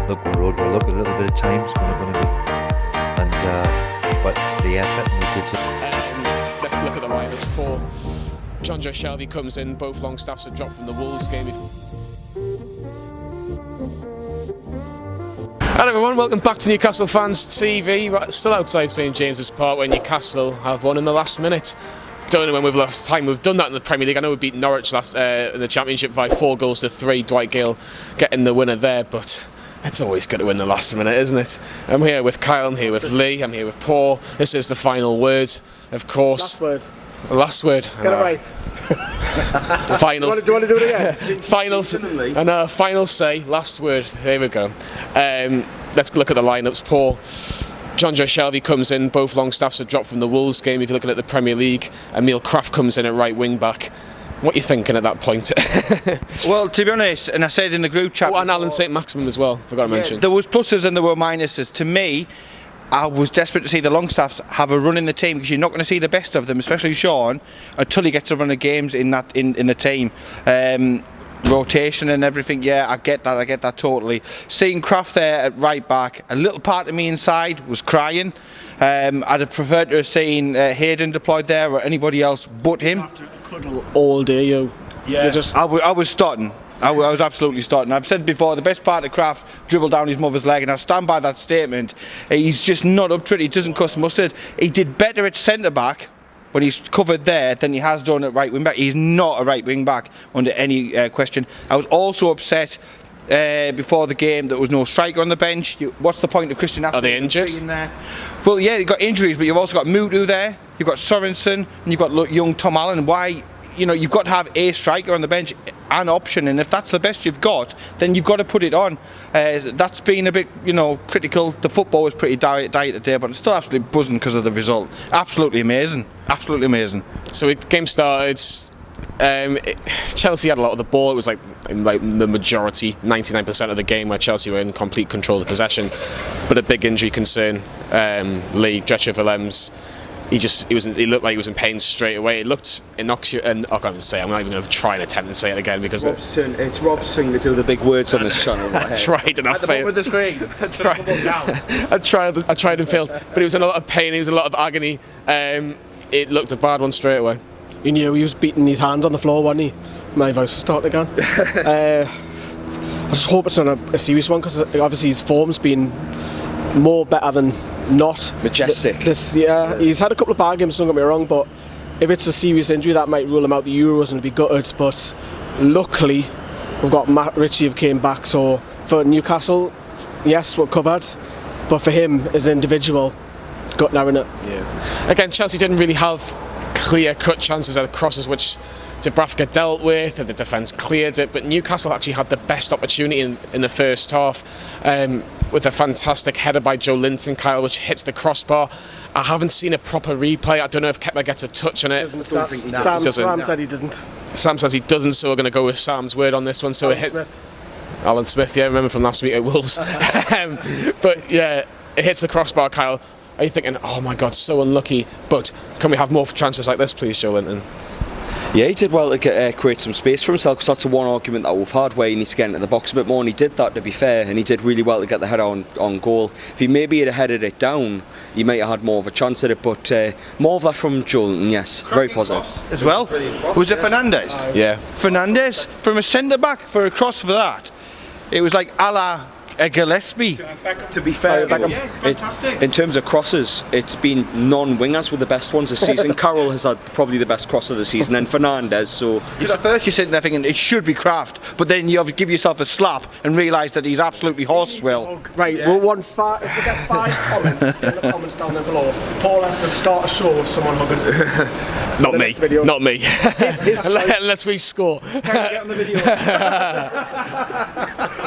look, we're overlooked a little bit of times. We're not going to be, and but the effort and the detail. Let's look at the lineups. For John Joe Shelby comes in. Both long staffs have dropped from the Wolves game. Hello everyone, welcome back to Newcastle Fans TV. We're still outside St James's Park where Newcastle have won in the last minute. Don't know when we've last time we've done that in the Premier League. I know we beat Norwich last in the Championship by 4-3. Dwight Gale getting the winner there, but it's always good to win the last minute, isn't it? I'm here with Kyle, I'm here with Lee, I'm here with Paul. This is the final word, of course. Last word. The last word. Get it right. The finals. Do you want to do it again? Finals. And final say, last word. Here we go. Let's look at the lineups. Paul. John Joe Shelby comes in. Both long staffs have dropped from the Wolves game. If you're looking at the Premier League, Emil Kraft comes in at right wing back. What are you thinking at that point? Well, to be honest, and I said in the group chat. Oh, and Alan Saint-Maximin as well. Forgot to mention. There was pluses and there were minuses. To me, I was desperate to see the Longstaffs have a run in the team because you're not going to see the best of them, especially Sean, until he gets a run of games in the team. Rotation and everything, yeah, I get that totally. Seeing Kraft there at right back, a little part of me inside was crying. I'd have preferred to have seen Hayden deployed there or anybody else but him. After a cuddle all day, you. Yeah, I was starting. I was absolutely starting. I've said before, the best part of Kraft dribbled down his mother's leg, and I stand by that statement. He's just not up to it. He doesn't cuss mustard. He did better at centre back when he's covered there than he has done at right wing back. He's not a right wing back under any question. I was also upset before the game there was no striker on the bench. What's the point of Christian? Are they injured? In there? Well, yeah, you've got injuries, but you've also got Mutu there. You've got Sorensen, and you've got young Tom Allen. Why? You've got to have a striker on the bench, an option, and if that's the best you've got, then you've got to put it on. That's been a bit, critical. The football was pretty dire today, but it's still absolutely buzzing because of the result. Absolutely amazing. Absolutely amazing. So the game started. Chelsea had a lot of the ball. It was like the majority, 99% of the game, where Chelsea were in complete control of the possession. But a big injury concern. Lee Dretcher Willems. He looked like he was in pain straight away. It looked innocuous, and I can't even say. I'm not even going to try and attempt to say it again because it's Rob's thing to do the big words on this channel. I tried and I failed. At the bottom of the screen. I tried and failed, but he was in a lot of pain. He was in a lot of agony. It looked a bad one straight away. You knew he was beating his hand on the floor, wasn't he? My voice is starting again. I just hope it's not a serious one because obviously his form's been more better than not. Majestic. He's had a couple of bad games, don't get me wrong, but if it's a serious injury that might rule him out the Euros and be gutted. But luckily we've got Matt Ritchie who came back, so for Newcastle, yes, we're covered, but for him as an individual, got now in it. Yeah. Again, Chelsea didn't really have clear-cut chances of the crosses which Dubravka dealt with, and the defence cleared it, but Newcastle actually had the best opportunity in the first half with a fantastic header by Joe Linton, Kyle, which hits the crossbar. I haven't seen a proper replay. I don't know if Kepler gets a touch on it. Sam said he didn't. Sam says he doesn't, so we're going to go with Sam's word on this one. So it hits Alan Smith, yeah, remember from last week at Wolves. But yeah, it hits the crossbar, Kyle. Are you thinking, oh my God, so unlucky, but can we have more chances like this, please, Joe Linton? Yeah, he did well to create some space for himself, because that's the one argument that we've had where he needs to get into the box a bit more, and he did that, to be fair, and he did really well to get the header on goal. If he maybe had headed it down, he might have had more of a chance at it, but more of that from Joe Linton, yes, very positive. As well, was it Fernandes? Yeah. Fernandes, from a centre-back for a cross for that, it was like a la Gillespie. To be fair, in terms of crosses, it's been non-wingers with the best ones this season. Carroll has had probably the best cross of the season, and Fernandes. So because at first you're sitting there thinking it should be Kraft, but then you give yourself a slap and realise that he's absolutely horsewell. Right, yeah. If we get 5 comments in the comments down there below, Paul has to start a show of someone hugging. Not me. Unless we score. Get on the video.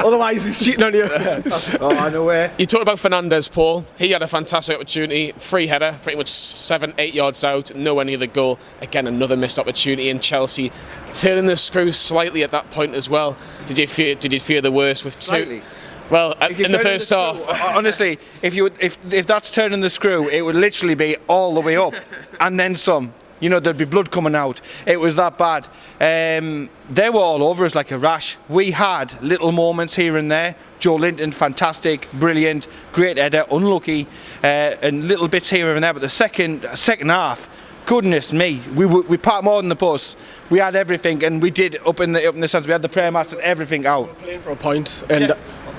Otherwise he's cheating on you. Oh, I know where. You talked about Fernandes, Paul. He had a fantastic opportunity, free header, pretty much 7-8 yards out, nowhere near the goal. Again, another missed opportunity in Chelsea, turning the screw slightly at that point as well. Did you fear the worst with slightly? 2? Well, in the first half. Honestly, if that's turning the screw, it would literally be all the way up and then some. You know, there'd be blood coming out. It was that bad. They were all over us like a rash. We had little moments here and there. Joe Linton, fantastic, brilliant, great header, unlucky, and little bits here and there. But the second half, goodness me, we parked more than the bus. We had everything, and we did up in the sense we had the prayer mats and everything out. We were playing for a point, and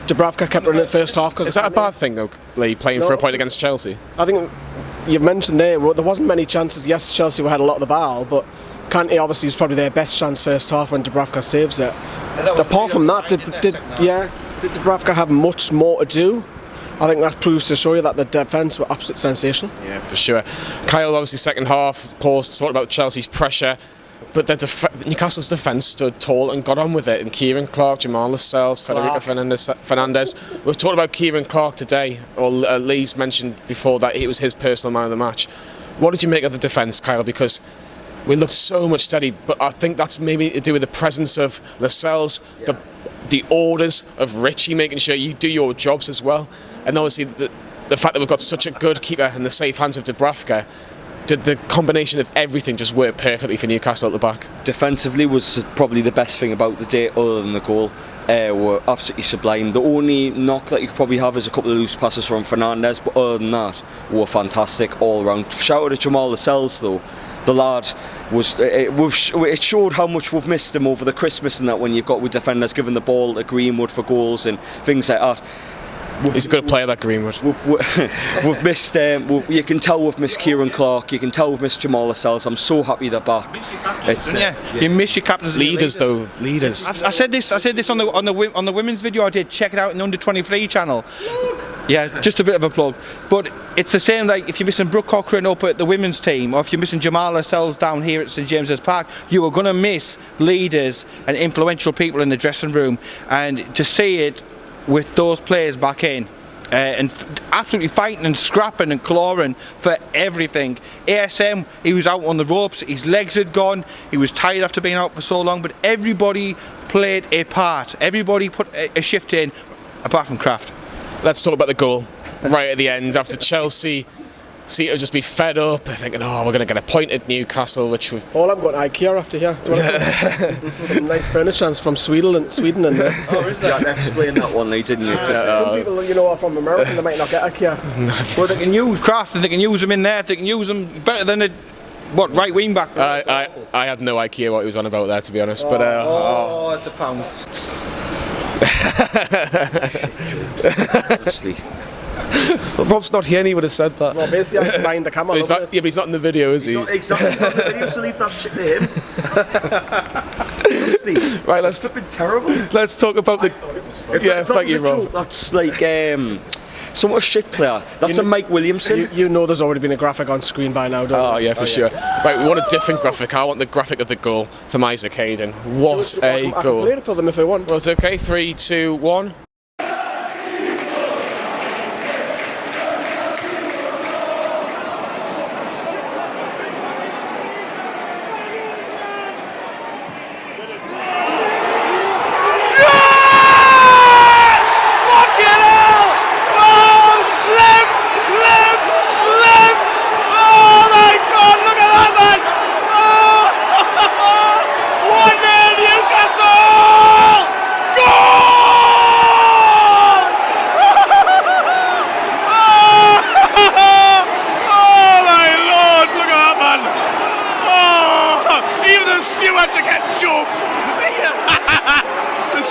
Dubravka kept running it first half. Is that a bad thing though, Lee, playing for a point against Chelsea? I think you've mentioned there wasn't many chances. Yes, Chelsea had a lot of the ball, but Kante obviously was probably their best chance first half when Dubravka saves it. Apart from that, did Dubravka have much more to do? I think that proves to show you that the defence were absolute sensation. Yeah, for sure. Kyle, obviously, second half, paused, talked about Chelsea's pressure, but Newcastle's defence stood tall and got on with it. And Kieran Clark, Jamal Lascelles, Federico Fernandez. We've talked about Kieran Clark today, or Lee's mentioned before that it was his personal man of the match. What did you make of the defence, Kyle? Because we looked so much steady, but I think that's maybe to do with the presence of Lascelles, the orders of Richie, making sure you do your jobs as well. And obviously the fact that we've got such a good keeper and the safe hands of Dubravka, did the combination of everything just work perfectly for Newcastle at the back? Defensively was probably the best thing about the day, other than the goal. Were absolutely sublime. The only knock that you could probably have is a couple of loose passes from Fernandez, but other than that, were fantastic all round. Shout out to Jamal Lascelles though. The lad was. It showed how much we've missed him over the Christmas and that, when you've got with defenders giving the ball to Greenwood for goals and things like that. He's a good player, that Greenwood. We've missed. You can tell we've missed Kieran Clark. You can tell we've missed Jamal Lascelles. I'm so happy they're back. You miss your captains. Leaders, though. Leaders. I said this on the women's video I did. Check it out in the under 23 channel. Yeah, just a bit of a plug. But it's the same. Like if you're missing Brooke Cochrane up at the women's team, or if you're missing Jamal Lascelles down here at St James's Park, you are going to miss leaders and influential people in the dressing room. And to see it with those players back in and absolutely fighting and scrapping and clawing for everything. ASM, he was out on the ropes, his legs had gone, he was tired after being out for so long, but everybody played a part, everybody put a shift in, apart from Kraft. Let's talk about the goal right at the end, after Chelsea seem to just be fed up. They're thinking, we're going to get a point at Newcastle, which we've... I'm going to IKEA after here. Do you want some nice furniture from Sweden in there. Oh, is that? You explained that one, Lee, didn't you? Some people, are from America, they might not get IKEA. Well, they can use Kraft and they can use them in there. If they can use them better than right wing back. I had no idea what he was on about there, to be honest. But it's a pound. Honestly. Well, Rob's not here and he would have said that. Well, basically I signed the camera. But he's not in the video, is he? Exactly, he's not in the video, so leave that shit to him. Honestly, right, it's been terrible. Let's talk about the... Thank you, Rob. That's like some a shit player. That's a Mike Williamson. You know there's already been a graphic on screen by now, don't you? Yeah, for sure. Right, we want a different graphic. I want the graphic of the goal from Isaac Hayden. What a goal. I can play it for them if they want. Well, it's okay. 3, 2, 1.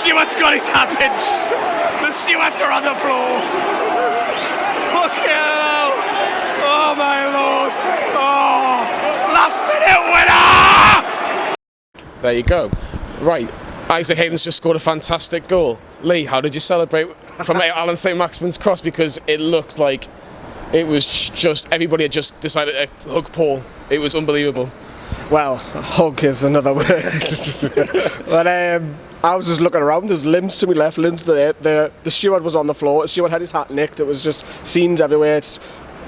Stewart's got his hat pinched. The Stewarts are on the floor. Look here now. Oh my lord. Oh, last minute winner. There you go. Right, Isaac Hayden's just scored a fantastic goal. Lee, how did you celebrate from Alan Saint-Maximin's cross? Because it looked like it was just, everybody had just decided to hug Paul. It was unbelievable. Well, hug is another word. But I was just looking around. There's limbs to my left, limbs to the steward was on the floor. The steward had his hat nicked. It was just scenes everywhere. It's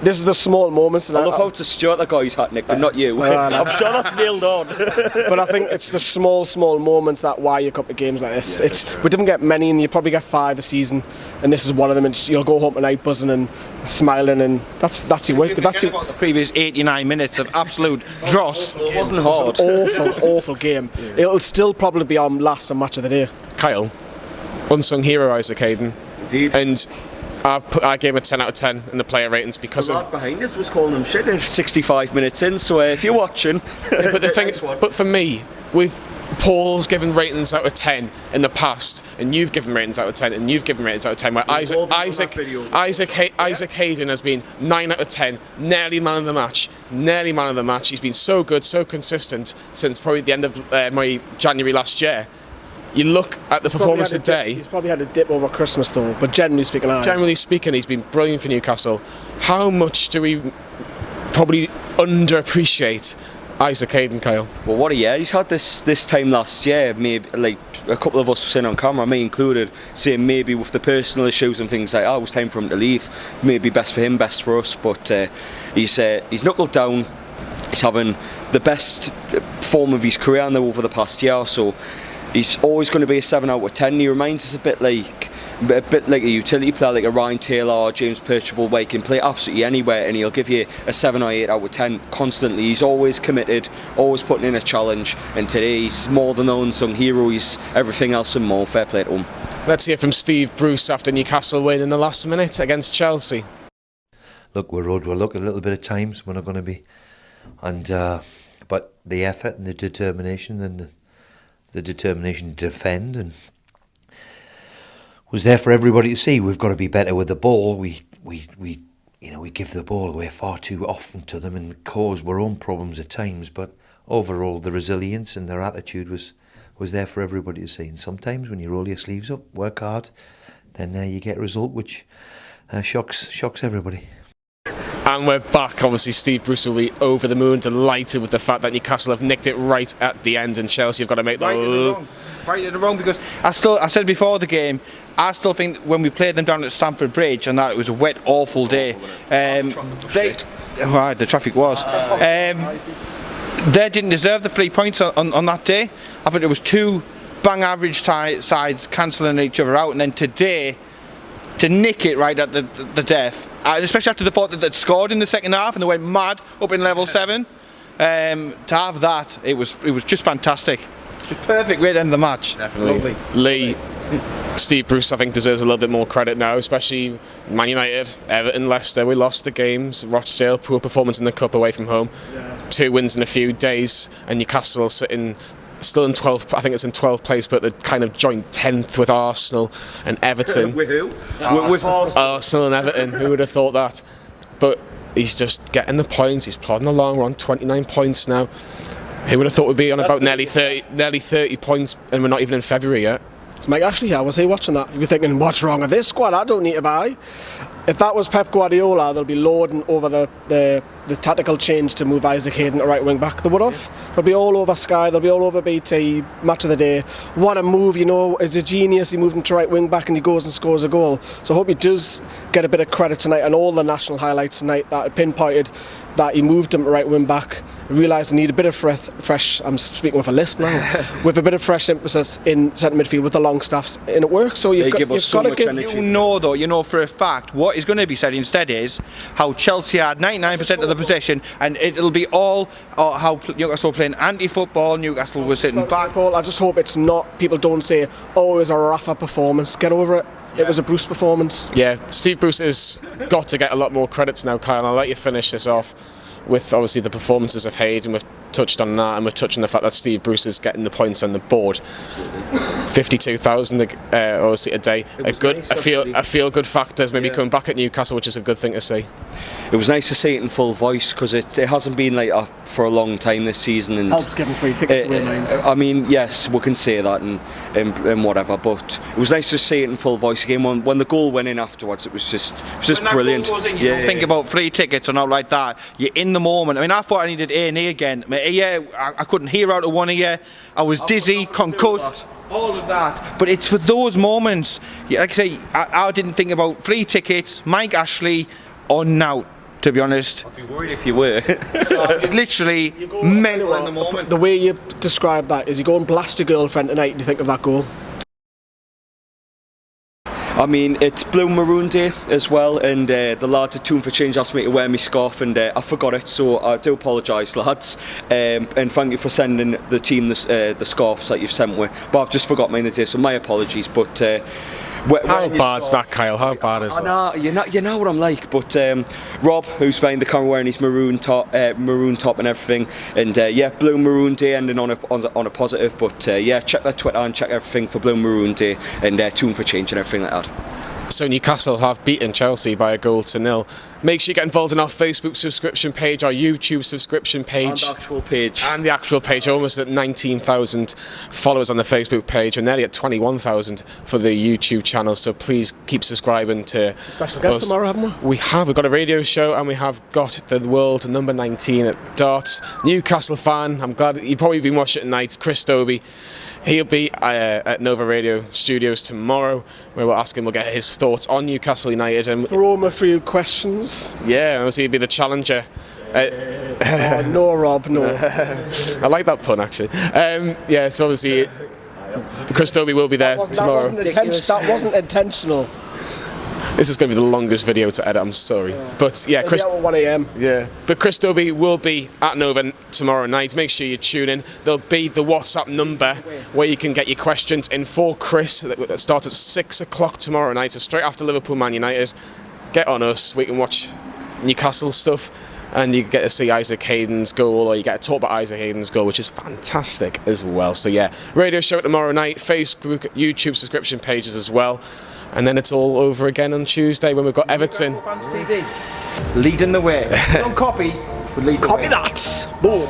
this is the small moments. And I love how to Stuart the guy's hat, Nick, but not you. I'm sure that's nailed on. But I think it's the small moments that why you come to games like this. We didn't get many, and you probably get 5 a season, and this is one of them. And you'll go home tonight buzzing and smiling, and that's your work. That's about the previous 89 minutes of absolute dross. It wasn't hard. It's an awful game. It'll still probably be on last and match of the day. Kyle, unsung hero Isaac Hayden. Indeed. And I gave him a 10 out of 10 in the player ratings because the of. lad behind us was calling him shit 65 minutes in, so if you're watching. But the thing, but for me, with Paul's given ratings out of 10 in the past, and you've given ratings out of 10, and you've given ratings out of 10, where Isaac Hayden has been 9 out of 10, nearly man of the match. He's been so good, so consistent since probably the end of January last year. You look at the performance today. He's probably had a dip over Christmas though, but generally speaking, he's been brilliant for Newcastle. How much do we probably underappreciate Isaac Hayden, Kyle? Well, what a year he's had this time last year. Maybe like a couple of us were sitting on camera, me included, saying maybe with the personal issues and things like that, it was time for him to leave. Maybe best for him, best for us. But he's knuckled down. He's having the best form of his career now over the past year or so. He's always going to be a 7 out of 10. He reminds us a bit like a utility player, like a Ryan Taylor or James Percival, where he can play absolutely anywhere and he'll give you a 7 or 8 out of 10 constantly. He's always committed, always putting in a challenge, and today he's more than an unsung hero. He's everything else and more. Fair play to him. Let's hear from Steve Bruce after Newcastle win in the last minute against Chelsea. Look, we'll look at a little bit of times. We're not going to be, but the effort and the determination and the determination to defend and was there for everybody to see. We've got to be better with the ball. We give the ball away far too often to them and cause our own problems at times. But overall, the resilience and their attitude was there for everybody to see. And sometimes when you roll your sleeves up, work hard, then you get a result which shocks everybody. And we're back. Obviously, Steve Bruce will be over the moon, delighted with the fact that Newcastle have nicked it right at the end, and Chelsea have got to make the right in the wrong. Because I said before the game, I still think when we played them down at Stamford Bridge and that it was a wet, awful day. The traffic was. They didn't deserve the 3 points on that day. I think it was 2 bang average sides cancelling each other out, and then today to nick it right at the death, especially after the thought that they'd scored in the second half and they went mad up in level 7. To have that, it was just fantastic. Just perfect way to end the match. Definitely. Lovely. Lee, Steve Bruce, I think, deserves a little bit more credit now, especially Man United, Everton, Leicester. We lost the games. Rochdale, poor performance in the Cup away from home. Yeah. 2 wins in a few days, and Newcastle sitting still in 12th. I think it's in 12th place, but they're kind of joint 10th with Arsenal and Everton. With who? With Arsenal and Everton. Who would have thought that? But he's just getting the points. He's plodding along. We're on 29 points now. Who would have thought we'd be on about nearly 30 points, and we're not even in February yet? It's Mike Ashley here. Was he watching that? You'd be thinking, what's wrong with this squad? I don't need to buy. If that was Pep Guardiola, they'll be lording over the tactical change to move Isaac Hayden to right wing back. They would have. They'll be all over Sky. They'll be all over BT. Match of the day. What a move! It's a genius. He moved him to right wing back and he goes and scores a goal. So I hope he does get a bit of credit tonight and all the national highlights tonight that pinpointed that he moved him to right wing back. Realised they need a bit of fresh. I'm speaking with a lisp now. With a bit of fresh emphasis in centre midfield with the long staffs, and it works. So you've got to give. You know for a fact what is going to be said instead is how Chelsea had 99% of the possession, and it'll be all how Newcastle were playing anti-football. Newcastle was sitting back. I just hope it's not. People don't say, "Oh, it was a Rafa performance." Get over it. It was a Bruce performance. Yeah, Steve Bruce has got to get a lot more credits now, Kyle. I'll let you finish this off with obviously the performances of Hayden. We've touched on that, and we've touched on the fact that Steve Bruce is getting the points on the board. 52,000 obviously a day. A feel good factor is maybe coming back at Newcastle, which is a good thing to see. It was nice to see it in full voice because it hasn't been like that for a long time this season. And helps getting free tickets away, mind. I mean, yes, we can say that and whatever, but it was nice to see it in full voice again. When the goal went in afterwards, it was just brilliant. Goal goes in, you don't think about free tickets or not like that. You're in the moment. I mean, I thought I needed A&E again. My ear, I couldn't hear out of one ear. I was dizzy, concussed. All of that, but it's for those moments. Like I say, I didn't think about free tickets, Mike Ashley, or now. to be honest. I'd be worried if you were. It's literally mental in the moment. The way you describe that is you go and blast your girlfriend tonight and you think of that goal. I mean, it's Blue Maroon Day as well, and the lads at Tune for Change asked me to wear my scarf, and I forgot it, so I do apologise, lads. And thank you for sending the team the scarves that you've sent me. But I've just forgot mine today, so my apologies. But how bad's that, Kyle? How bad is that? Nah, you know what I'm like. But Rob, who's behind the camera wearing his maroon top and everything, and yeah, Blue Maroon Day ending on a positive. But yeah, check that Twitter and check everything for Blue Maroon Day and Tune for Change and everything like that. So Newcastle have beaten Chelsea by 1-0. Make sure you get involved in our Facebook subscription page, our YouTube subscription page. And the actual page. Almost at 19,000 followers on the Facebook page and nearly at 21,000 for the YouTube channel. So please keep subscribing to Special guest us. tomorrow, haven't we? We've got a radio show and we have got the world number 19 at darts. Newcastle fan, I'm glad you've probably been watching it tonight, Chris Dobie. He'll be at Nova Radio Studios tomorrow, where we'll ask him, we'll get his thoughts on Newcastle United. And Throw him a few questions. yeah, so he'll be the challenger. Oh, no, Rob, no. I like that pun, actually. Yeah, so obviously Chris Dobie will be there tomorrow. That wasn't intentional. This is going to be the longest video to edit, I'm sorry. But yeah, Chris. At 1 a.m. Yeah, but Chris Dobie will be at Nova tomorrow night. Make sure you tune in. There'll be the WhatsApp number where you can get your questions in for Chris. That starts at 6 o'clock tomorrow night, so straight after Liverpool Man United. Get on us. We can watch Newcastle stuff, and you get to see Isaac Hayden's goal, or you get to talk about Isaac Hayden's goal, which is fantastic as well. So yeah, radio show tomorrow night, Facebook, YouTube subscription pages as well. And then it's all over again on Tuesday when we've got Everton. Fans TV leading the way. Don't copy, but lead the way. Copy that. Boom.